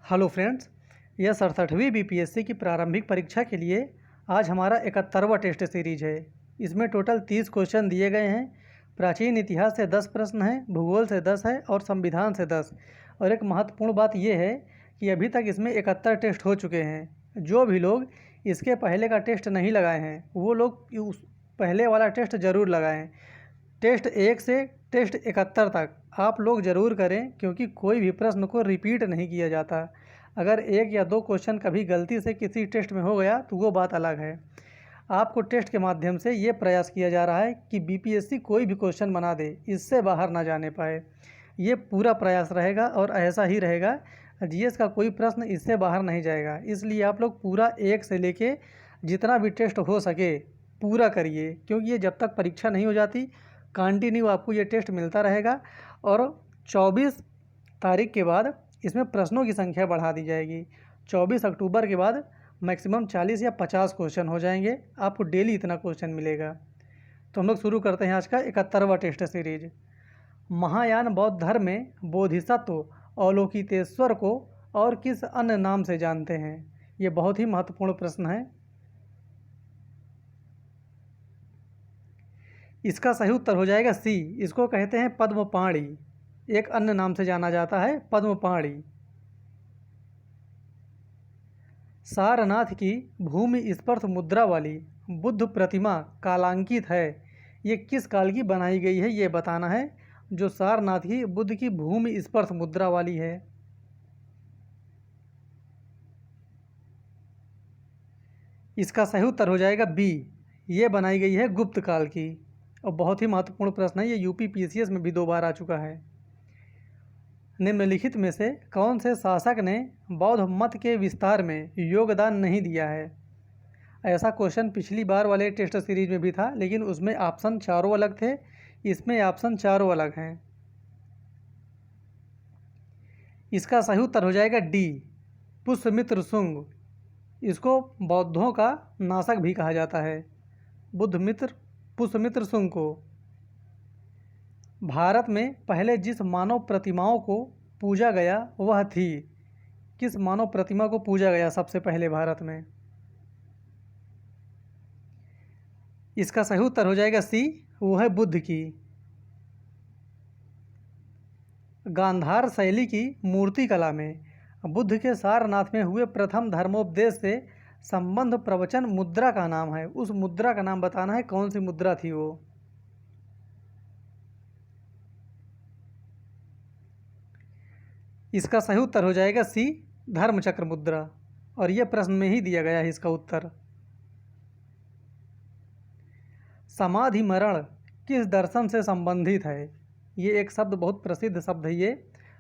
Hello friends, यह 67वीं BPSC की प्रारंभिक परीक्षा के लिए आज हमारा 71वां टेस्ट सीरीज है। इसमें टोटल 30 क्वेश्चन दिए गए हैं। प्राचीन इतिहास से 10 प्रश्न हैं, भूगोल से 10 है और संविधान से 10। और एक महत्वपूर्ण बात यह है कि अभी तक इसमें 71 टेस्ट हो चुके हैं। जो भी लोग इसके पहले का टेस्ट नहीं लगाए हैं वो लोग उस पहले वाला टेस्ट ज़रूर लगाएँ। टेस्ट 1 से टेस्ट 71 तक आप लोग ज़रूर करें, क्योंकि कोई भी प्रश्न को रिपीट नहीं किया जाता। अगर 1 या 2 क्वेश्चन कभी गलती से किसी टेस्ट में हो गया तो वो बात अलग है। आपको टेस्ट के माध्यम से ये प्रयास किया जा रहा है कि बीपीएससी कोई भी क्वेश्चन बना दे, इससे बाहर ना जाने पाए। ये पूरा प्रयास रहेगा और ऐसा ही रहेगा। जीएस का कोई प्रश्न इससे बाहर नहीं जाएगा। इसलिए आप लोग पूरा 1 से लेके जितना भी टेस्ट हो सके पूरा करिए, क्योंकि ये जब तक परीक्षा नहीं हो जाती कंटिन्यू आपको ये टेस्ट मिलता रहेगा। और 24 तारीख के बाद इसमें प्रश्नों की संख्या बढ़ा दी जाएगी। 24 अक्टूबर के बाद मैक्सिमम 40 या 50 क्वेश्चन हो जाएंगे। आपको डेली इतना क्वेश्चन मिलेगा। तो हम लोग शुरू करते हैं आज का 71वां टेस्ट सीरीज। महायान बौद्ध धर्म में बोधिसत्व अवलोकितेश्वर को और किस अन्य नाम से जानते हैं? ये बहुत ही महत्वपूर्ण प्रश्न है। इसका सही उत्तर हो जाएगा सी। इसको कहते हैं पद्मपाणि। एक अन्य नाम से जाना जाता है पद्मपाणि। सारनाथ की भूमि स्पर्श मुद्रा वाली बुद्ध प्रतिमा कालांकित है। ये किस काल की बनाई गई है ये बताना है। जो सारनाथ की बुद्ध की भूमि स्पर्श मुद्रा वाली है। इसका सही उत्तर हो जाएगा बी। ये बनाई गई है गुप्त काल की। और बहुत ही महत्वपूर्ण प्रश्न है। ये यूपी पीसीएस में भी 2 बार आ चुका है। निम्नलिखित में से कौन से शासक ने बौद्ध मत के विस्तार में योगदान नहीं दिया है? ऐसा क्वेश्चन पिछली बार वाले टेस्ट सीरीज में भी था, लेकिन उसमें ऑप्शन चारों अलग थे। इसमें ऑप्शन चारों अलग हैं। इसका सही उत्तर हो जाएगा डी, पुष्यमित्र शुंग। इसको बौद्धों का नाशक भी कहा जाता है, पुष्यमित्र शुंग को। भारत में पहले जिस मानव प्रतिमाओं को पूजा गया वह थी? किस मानव प्रतिमा को पूजा गया सबसे पहले भारत में? इसका सही उत्तर हो जाएगा सी, वो है बुद्ध की। गांधार शैली की मूर्ति कला में बुद्ध के सारनाथ में हुए प्रथम धर्मोपदेश से संबंध प्रवचन मुद्रा का नाम है। उस मुद्रा का नाम बताना है, कौन सी मुद्रा थी वो? इसका सही उत्तर हो जाएगा सी, धर्मचक्र मुद्रा। और यह प्रश्न में ही दिया गया है इसका उत्तर। समाधि मरण किस दर्शन से संबंधित है? ये एक शब्द बहुत प्रसिद्ध शब्द है। ये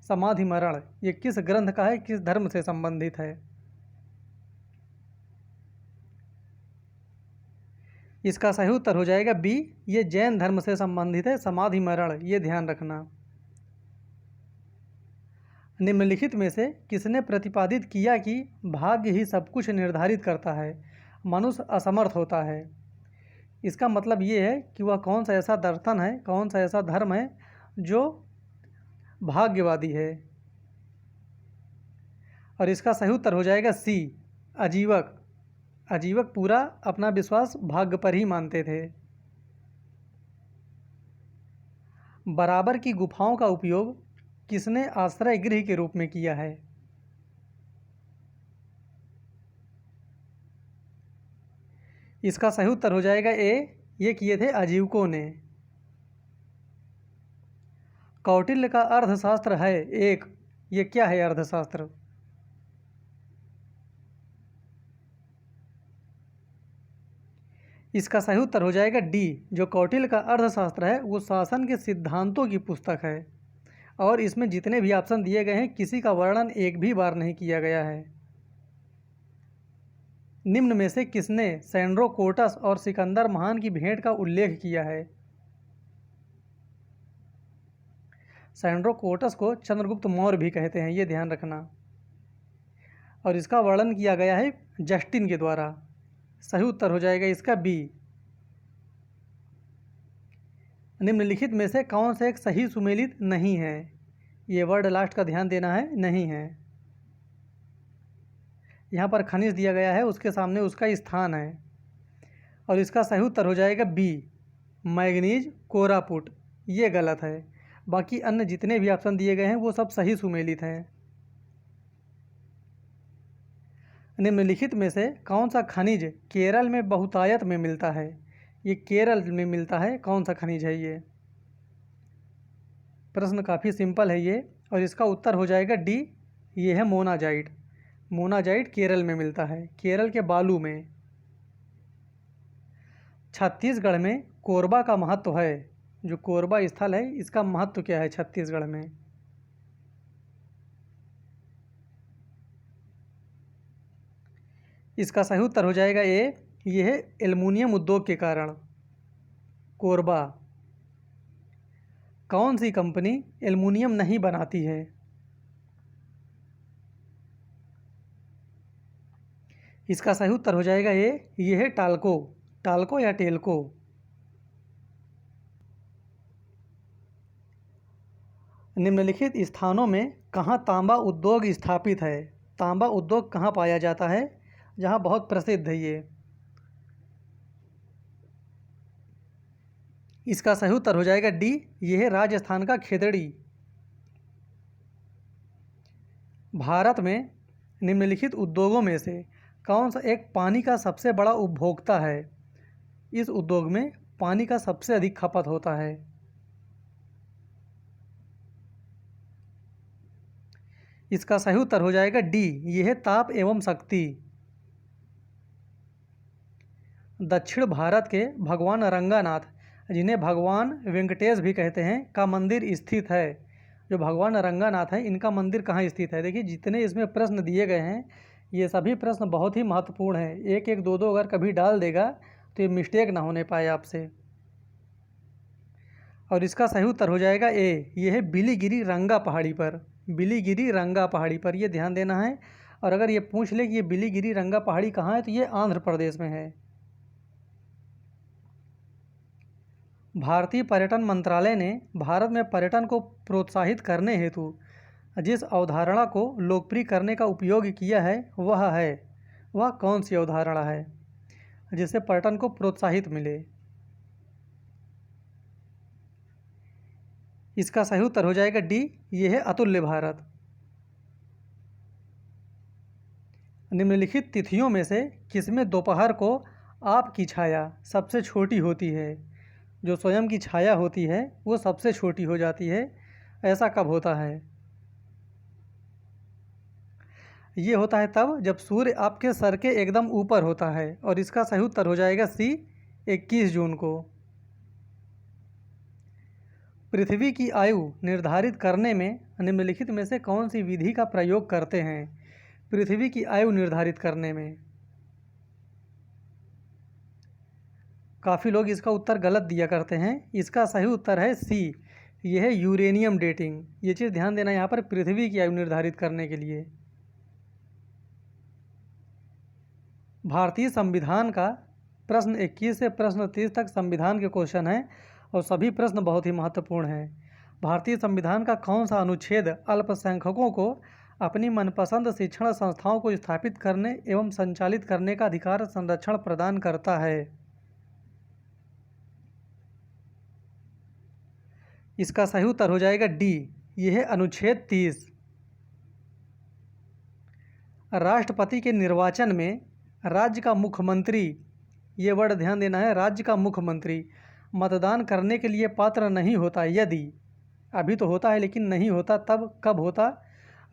समाधि मरण ये किस ग्रंथ का है, किस धर्म से संबंधित है? इसका सही उत्तर हो जाएगा बी, ये जैन धर्म से संबंधित है समाधि मरण। ये ध्यान रखना। निम्नलिखित में से किसने प्रतिपादित किया कि भाग्य ही सब कुछ निर्धारित करता है, मनुष्य असमर्थ होता है? इसका मतलब ये है कि वह कौन सा ऐसा दर्शन है, कौन सा ऐसा धर्म है जो भाग्यवादी है? और इसका सही उत्तर हो जाएगा सी, अजीवक। अजीवक पूरा अपना विश्वास भाग्य पर ही मानते थे। बराबर की गुफाओं का उपयोग किसने आश्रय गृह के रूप में किया है? इसका सही उत्तर हो जाएगा ए, ये किए थे अजीवकों ने। कौटिल्य का अर्थशास्त्र है एक, ये क्या है अर्थशास्त्र? इसका सही उत्तर हो जाएगा डी, जो कौटिल्य का अर्थशास्त्र है वो शासन के सिद्धांतों की पुस्तक है। और इसमें जितने भी ऑप्शन दिए गए हैं किसी का वर्णन एक भी बार नहीं किया गया है। निम्न में से किसने सैंड्रोकोटस और सिकंदर महान की भेंट का उल्लेख किया है? सैंड्रोकोटस को चंद्रगुप्त मौर्य भी कहते हैं, ये ध्यान रखना। और इसका वर्णन किया गया है जस्टिन के द्वारा। सही उत्तर हो जाएगा इसका बी। निम्नलिखित में से कौन सा एक सही सुमेलित नहीं है? ये वर्ड लास्ट का ध्यान देना है, नहीं है। यहाँ पर खनिज दिया गया है, उसके सामने उसका स्थान है, और इसका सही उत्तर हो जाएगा बी, मैग्नीज कोरापुट। ये गलत है। बाकी अन्य जितने भी ऑप्शन दिए गए हैं वो सब सही सुमेलित हैं। निम्नलिखित में से कौन सा खनिज केरल में बहुतायत में मिलता है? ये केरल में मिलता है, कौन सा खनिज है ये? प्रश्न काफ़ी सिंपल है ये, और इसका उत्तर हो जाएगा डी, ये है मोनाजाइट। मोनाजाइट केरल में मिलता है, केरल के बालू में। छत्तीसगढ़ में कोरबा का महत्व है, जो कोरबा स्थल है इसका महत्व क्या है छत्तीसगढ़ में? इसका सही उत्तर हो जाएगा ए, ये है एल्युमिनियम उद्योग के कारण कोरबा। कौन सी कंपनी एल्युमिनियम नहीं बनाती है? इसका सही उत्तर हो जाएगा ए, ये है टाल्को। टाल्को या टेल्को। निम्नलिखित स्थानों में कहाँ तांबा उद्योग स्थापित है? तांबा उद्योग कहाँ पाया जाता है जहाँ बहुत प्रसिद्ध है ये? इसका सही उत्तर हो जाएगा डी, ये है राजस्थान का खेतड़ी। भारत में निम्नलिखित उद्योगों में से कौन सा एक पानी का सबसे बड़ा उपभोक्ता है? इस उद्योग में पानी का सबसे अधिक खपत होता है। इसका सही उत्तर हो जाएगा डी, ये है ताप एवं शक्ति। दक्षिण भारत के भगवान रंगानाथ, जिन्हें भगवान वेंकटेश भी कहते हैं, का मंदिर स्थित है। जो भगवान रंगानाथ है इनका मंदिर कहाँ स्थित है? देखिए जितने इसमें प्रश्न दिए गए हैं ये सभी प्रश्न बहुत ही महत्वपूर्ण हैं। एक एक दो दो अगर कभी डाल देगा तो ये मिस्टेक ना होने पाए आपसे। और इसका सही उत्तर हो जाएगा ए, ये है बिलीगिरी रंगा पहाड़ी पर। बिलीगिरी रंगा पहाड़ी पर, ये ध्यान देना है। और अगर ये पूछ ले कि ये बिलीगिरी रंगा पहाड़ी कहाँ है तो ये आंध्र प्रदेश में है। भारतीय पर्यटन मंत्रालय ने भारत में पर्यटन को प्रोत्साहित करने हेतु जिस अवधारणा को लोकप्रिय करने का उपयोग किया है वह कौन सी अवधारणा है जिससे पर्यटन को प्रोत्साहित मिले? इसका सही उत्तर हो जाएगा डी, ये है अतुल्य भारत। निम्नलिखित तिथियों में से किसमें दोपहर को आपकी छाया सबसे छोटी होती है? जो स्वयं की छाया होती है वो सबसे छोटी हो जाती है, ऐसा कब होता है? ये होता है तब जब सूर्य आपके सर के एकदम ऊपर होता है, और इसका सही उत्तर हो जाएगा सी, 21 जून को। पृथ्वी की आयु निर्धारित करने में निम्नलिखित में से कौन सी विधि का प्रयोग करते हैं? पृथ्वी की आयु निर्धारित करने में काफ़ी लोग इसका उत्तर गलत दिया करते हैं। इसका सही उत्तर है सी, ये है यूरेनियम डेटिंग। ये चीज़ ध्यान देना यहाँ पर, पृथ्वी की आयु निर्धारित करने के लिए। भारतीय संविधान का प्रश्न 21 से प्रश्न 30 तक संविधान के क्वेश्चन हैं, और सभी प्रश्न बहुत ही महत्वपूर्ण हैं। भारतीय संविधान का कौन सा अनुच्छेद अल्पसंख्यकों को अपनी मनपसंद शिक्षण संस्थाओं को स्थापित करने एवं संचालित करने का अधिकार संरक्षण प्रदान करता है? इसका सही उत्तर हो जाएगा डी, ये है अनुच्छेद 30। राष्ट्रपति के निर्वाचन में राज्य का मुख्यमंत्री, ये वर्ड ध्यान देना है, राज्य का मुख्यमंत्री मतदान करने के लिए पात्र नहीं होता यदि, अभी तो होता है लेकिन नहीं होता तब कब होता?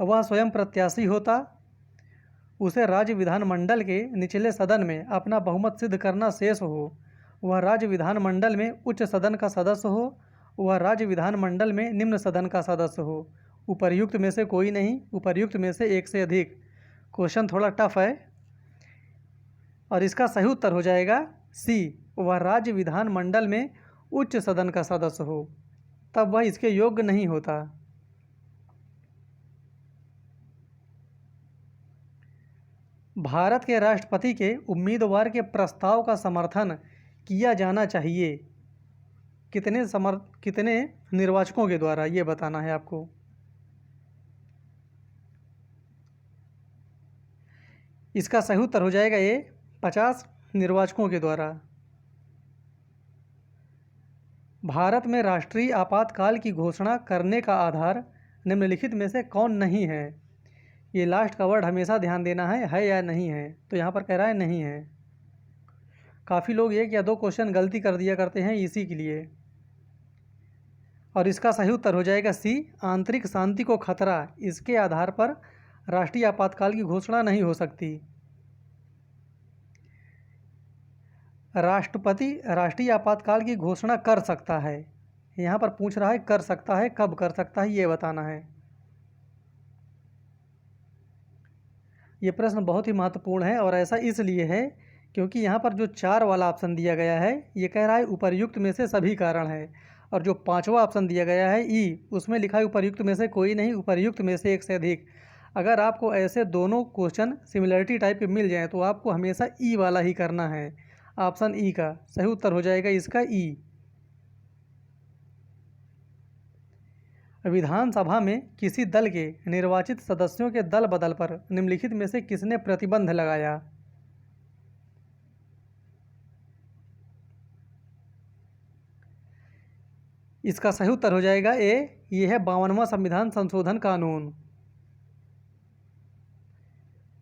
वह स्वयं प्रत्याशी होता, उसे राज्य विधानमंडल के निचले सदन में अपना बहुमत सिद्ध करना शेष हो, वह राज्य विधानमंडल में उच्च सदन का सदस्य हो, वह राज्य विधानमंडल में निम्न सदन का सदस्य हो। उपर्युक्त में से कोई नहीं, उपर्युक्त में से एक से अधिक। क्वेश्चन थोड़ा टफ है, और इसका सही उत्तर हो जाएगा सी, वह राज्य विधानमंडल में उच्च सदन का सदस्य हो, तब वह इसके योग्य नहीं होता। भारत के राष्ट्रपति के उम्मीदवार के प्रस्ताव का समर्थन किया जाना चाहिए कितने निर्वाचकों के द्वारा, ये बताना है आपको। इसका सही उत्तर हो जाएगा ए 50 निर्वाचकों के द्वारा। भारत में राष्ट्रीय आपातकाल की घोषणा करने का आधार निम्नलिखित में से कौन नहीं है। ये लास्ट का वर्ड हमेशा ध्यान देना है या नहीं है। तो यहाँ पर कह रहा है नहीं है। काफ़ी लोग एक या दो क्वेश्चन गलती कर दिया करते हैं इसी के लिए। और इसका सही उत्तर हो जाएगा सी, आंतरिक शांति को खतरा, इसके आधार पर राष्ट्रीय आपातकाल की घोषणा नहीं हो सकती। राष्ट्रपति राष्ट्रीय आपातकाल की घोषणा कर सकता है। यहाँ पर पूछ रहा है कर सकता है, कब कर सकता है ये बताना है। ये प्रश्न बहुत ही महत्वपूर्ण है और ऐसा इसलिए है क्योंकि यहाँ पर जो 4 वाला ऑप्शन दिया गया है ये कह रहा है उपर्युक्त में से सभी कारण है, और जो 5वां ऑप्शन दिया गया है ई, उसमें लिखा है उपर्युक्त में से कोई नहीं, उपर्युक्त में से एक से अधिक। अगर आपको ऐसे दोनों क्वेश्चन सिमिलरिटी टाइप के मिल जाएँ तो आपको हमेशा ई वाला ही करना है। ऑप्शन ई का सही उत्तर हो जाएगा इसका ई। विधानसभा में किसी दल के निर्वाचित सदस्यों के दल बदल पर निम्नलिखित में से किसने प्रतिबंध लगाया। इसका सही उत्तर हो जाएगा ए, ये है 52वां संविधान संशोधन कानून।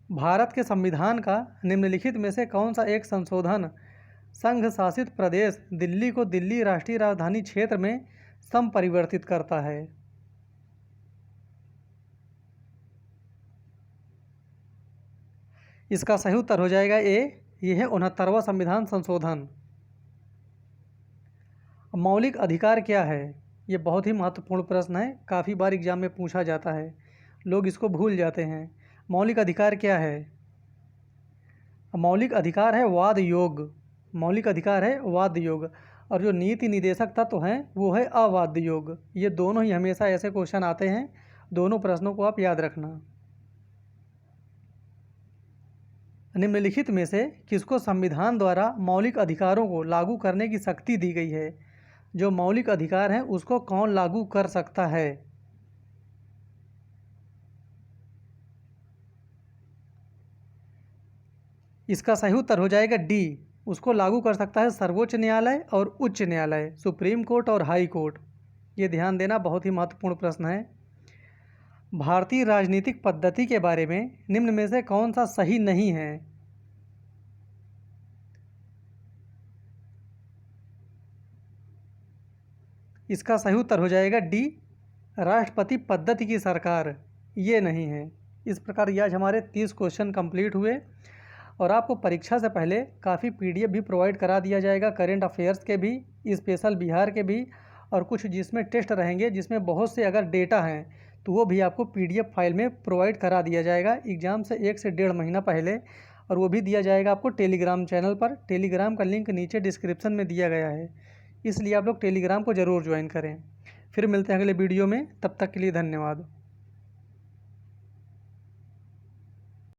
भारत के संविधान का निम्नलिखित में से कौन सा एक संशोधन संघ शासित प्रदेश दिल्ली को दिल्ली राष्ट्रीय राजधानी क्षेत्र में संपरिवर्तित करता है। इसका सही उत्तर हो जाएगा ए, यह है 69वां संविधान संशोधन। मौलिक अधिकार क्या है? ये बहुत ही महत्वपूर्ण प्रश्न है, काफ़ी बार एग्जाम में पूछा जाता है, लोग इसको भूल जाते हैं। मौलिक अधिकार क्या है? मौलिक अधिकार है वाद योग। मौलिक अधिकार है वाद योग, और जो नीति निदेशक तत्व हैं वो है अवाद योग। ये दोनों ही हमेशा ऐसे क्वेश्चन आते हैं, दोनों प्रश्नों को आप याद रखना। निम्नलिखित में से किसको संविधान द्वारा मौलिक अधिकारों को लागू करने की शक्ति दी गई है? जो मौलिक अधिकार हैं उसको कौन लागू कर सकता है? इसका सही उत्तर हो जाएगा डी, उसको लागू कर सकता है सर्वोच्च न्यायालय और उच्च न्यायालय, सुप्रीम कोर्ट और हाई कोर्ट। ये ध्यान देना, बहुत ही महत्वपूर्ण प्रश्न है। भारतीय राजनीतिक पद्धति के बारे में निम्न में से कौन सा सही नहीं है? इसका सही उत्तर हो जाएगा डी, राष्ट्रपति पद्धति की सरकार। ये नहीं है। इस प्रकार ये आज हमारे 30 क्वेश्चन कंप्लीट हुए, और आपको परीक्षा से पहले काफ़ी पीडीएफ भी प्रोवाइड करा दिया जाएगा, करंट अफेयर्स के भी, स्पेशल बिहार के भी, और कुछ जिसमें टेस्ट रहेंगे, जिसमें बहुत से अगर डेटा हैं तो वो भी आपको पीडीएफ फाइल में प्रोवाइड करा दिया जाएगा एग्ज़ाम से 1 से 1.5 महीना पहले। और वो भी दिया जाएगा आपको टेलीग्राम चैनल पर। टेलीग्राम का लिंक नीचे डिस्क्रिप्शन में दिया गया है, इसलिए आप लोग टेलीग्राम को ज़रूर ज्वाइन करें। फिर मिलते हैं अगले वीडियो में, तब तक के लिए धन्यवाद।